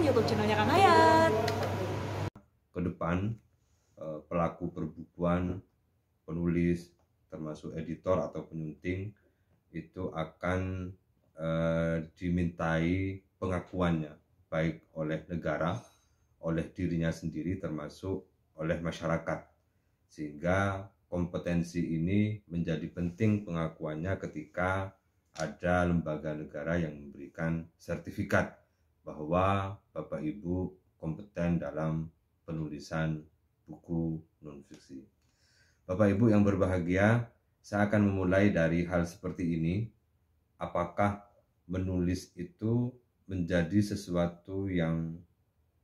YouTube channelnya Kang Hayat. Ke depan pelaku perbukuan, penulis, termasuk editor atau penyunting itu akan dimintai pengakuannya baik oleh negara, oleh dirinya sendiri, termasuk oleh masyarakat, sehingga kompetensi ini menjadi penting pengakuannya ketika ada lembaga negara yang memberikan sertifikat bahwa Bapak Ibu kompeten dalam penulisan buku non-fiksi. Bapak Ibu yang berbahagia, saya akan memulai dari hal seperti ini. Apakah menulis itu menjadi sesuatu yang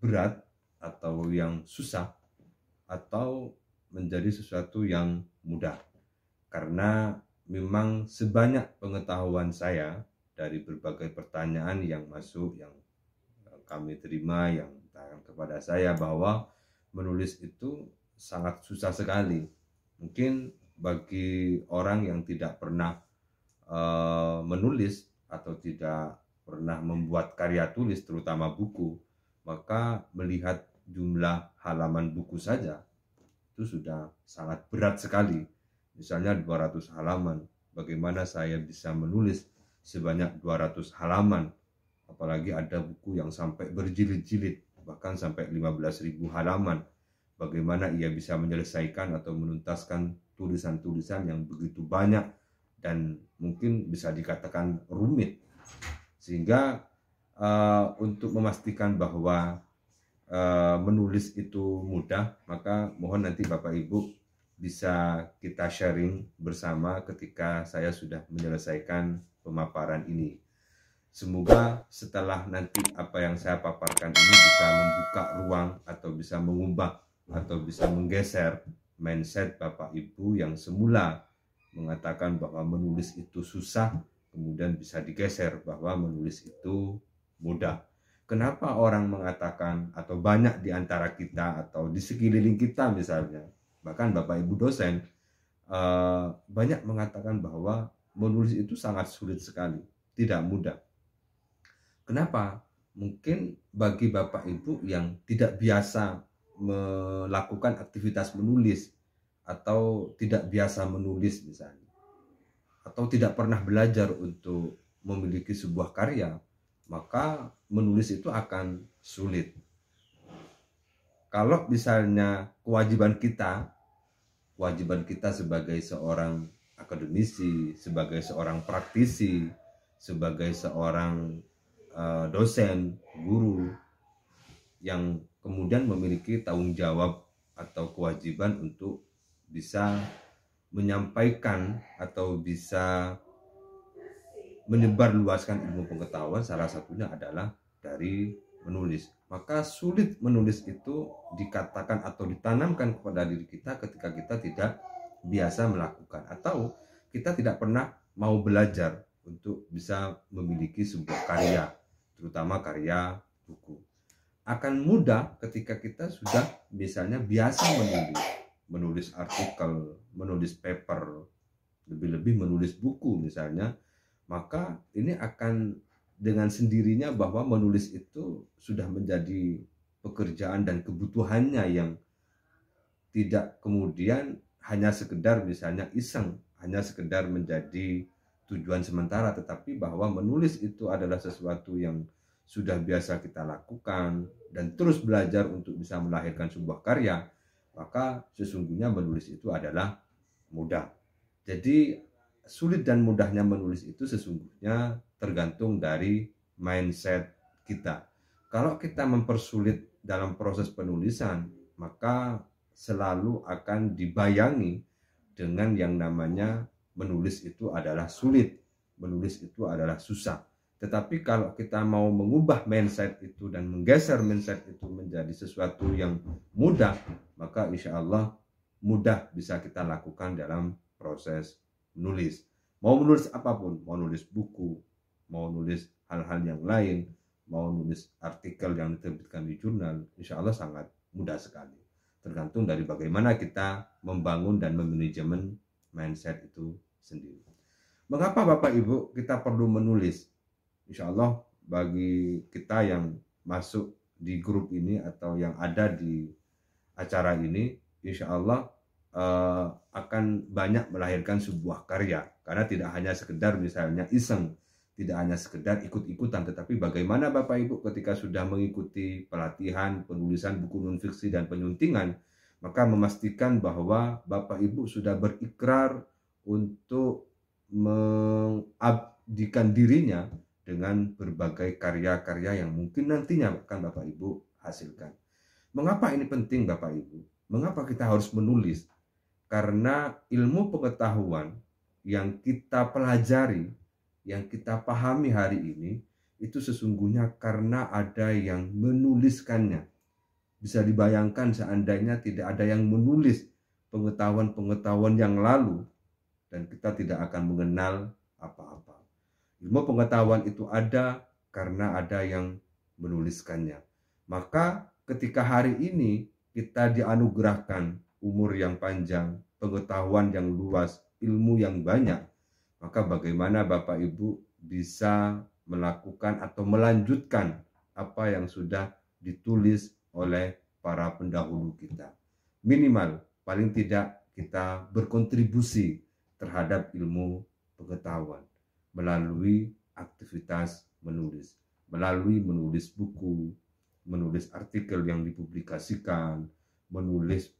berat atau yang susah, atau menjadi sesuatu yang mudah? Karena memang sebanyak pengetahuan saya dari berbagai pertanyaan yang masuk, yang kami terima, yang ditanya kepada saya, bahwa menulis itu sangat susah sekali. Mungkin bagi orang yang tidak pernah menulis atau tidak pernah membuat karya tulis, terutama buku, maka melihat jumlah halaman buku saja itu sudah sangat berat sekali. Misalnya 200 halaman, bagaimana saya bisa menulis sebanyak 200 halaman? Apalagi ada buku yang sampai berjilid-jilid, bahkan sampai 15.000 halaman. Bagaimana ia bisa menyelesaikan atau menuntaskan tulisan-tulisan yang begitu banyak dan mungkin bisa dikatakan rumit. Sehingga untuk memastikan bahwa menulis itu mudah, maka mohon nanti Bapak Ibu bisa kita sharing bersama ketika saya sudah menyelesaikan pemaparan ini. Semoga setelah nanti apa yang saya paparkan ini bisa membuka ruang atau bisa mengubah atau bisa menggeser mindset Bapak Ibu yang semula mengatakan bahwa menulis itu susah, kemudian bisa digeser bahwa menulis itu mudah. Kenapa orang mengatakan, atau banyak di antara kita atau di sekeliling kita misalnya, bahkan Bapak Ibu dosen, banyak mengatakan bahwa menulis itu sangat sulit sekali, tidak mudah. Kenapa? Mungkin bagi Bapak Ibu yang tidak biasa melakukan aktivitas menulis, atau tidak biasa menulis misalnya, atau tidak pernah belajar untuk memiliki sebuah karya, maka menulis itu akan sulit. Kalau misalnya kewajiban kita sebagai seorang akademisi, sebagai seorang praktisi, sebagai seorang dosen, guru, yang kemudian memiliki tanggung jawab atau kewajiban untuk bisa menyampaikan atau bisa menyebarluaskan ilmu pengetahuan, salah satunya adalah dari menulis. Maka sulit menulis itu dikatakan atau ditanamkan kepada diri kita ketika kita tidak biasa melakukan, atau kita tidak pernah mau belajar untuk bisa memiliki sebuah karya, terutama karya buku. Akan mudah ketika kita sudah misalnya biasa menulis artikel, menulis paper, lebih-lebih menulis buku misalnya, maka ini akan dengan sendirinya bahwa menulis itu sudah menjadi pekerjaan dan kebutuhannya, yang tidak kemudian hanya sekedar misalnya iseng, hanya sekedar menjadi tujuan sementara, tetapi bahwa menulis itu adalah sesuatu yang sudah biasa kita lakukan dan terus belajar untuk bisa melahirkan sebuah karya, maka sesungguhnya menulis itu adalah mudah. Jadi sulit dan mudahnya menulis itu sesungguhnya tergantung dari mindset kita. Kalau kita mempersulit dalam proses penulisan, maka selalu akan dibayangi dengan yang namanya menulis itu adalah sulit, menulis itu adalah susah. Tetapi kalau kita mau mengubah mindset itu dan menggeser mindset itu menjadi sesuatu yang mudah, maka insya Allah mudah bisa kita lakukan dalam proses menulis. Mau menulis apapun, mau nulis buku, mau nulis hal-hal yang lain, mau nulis artikel yang diterbitkan di jurnal, insya Allah sangat mudah sekali. Tergantung dari bagaimana kita membangun dan memanajemen mindset itu sendiri. Mengapa Bapak Ibu kita perlu menulis? Insya Allah bagi kita yang masuk di grup ini atau yang ada di acara ini, insya Allah akan banyak melahirkan sebuah karya. Karena tidak hanya sekedar misalnya iseng, tidak hanya sekedar ikut-ikutan, tetapi bagaimana Bapak Ibu ketika sudah mengikuti pelatihan penulisan buku non-fiksi dan penyuntingan, maka memastikan bahwa Bapak Ibu sudah berikrar untuk mengabdikan dirinya dengan berbagai karya-karya yang mungkin nantinya akan Bapak Ibu hasilkan. Mengapa ini penting Bapak Ibu? Mengapa kita harus menulis? Karena ilmu pengetahuan yang kita pelajari, yang kita pahami hari ini, itu sesungguhnya karena ada yang menuliskannya. Bisa dibayangkan seandainya tidak ada yang menulis pengetahuan-pengetahuan yang lalu, dan kita tidak akan mengenal apa-apa. Ilmu pengetahuan itu ada karena ada yang menuliskannya. Maka ketika hari ini kita dianugerahkan umur yang panjang, pengetahuan yang luas, ilmu yang banyak, maka bagaimana Bapak Ibu bisa melakukan atau melanjutkan apa yang sudah ditulis oleh para pendahulu kita. Minimal, paling tidak kita berkontribusi terhadap ilmu pengetahuan melalui aktivitas menulis, melalui menulis buku, menulis artikel yang dipublikasikan, menulis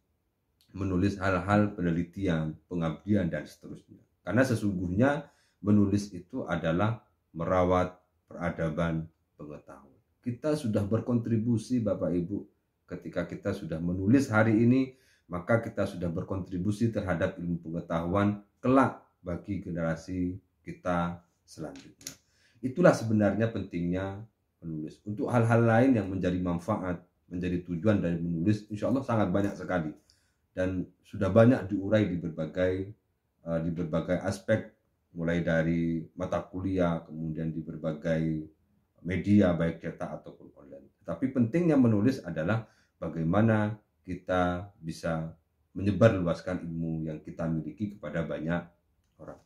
hal-hal penelitian, pengabdian, dan seterusnya. Karena sesungguhnya menulis itu adalah merawat peradaban pengetahuan. Kita sudah berkontribusi Bapak Ibu ketika kita sudah menulis hari ini, maka kita sudah berkontribusi terhadap ilmu pengetahuan kelak bagi generasi kita selanjutnya. Itulah sebenarnya pentingnya menulis. Untuk hal-hal lain yang menjadi manfaat, menjadi tujuan dari menulis, insya Allah sangat banyak sekali. Dan sudah banyak diurai di berbagai aspek, mulai dari mata kuliah, kemudian di berbagai media, baik cetak ataupun online. Tapi pentingnya menulis adalah bagaimana kita bisa menyebarluaskan ilmu yang kita miliki kepada banyak orang.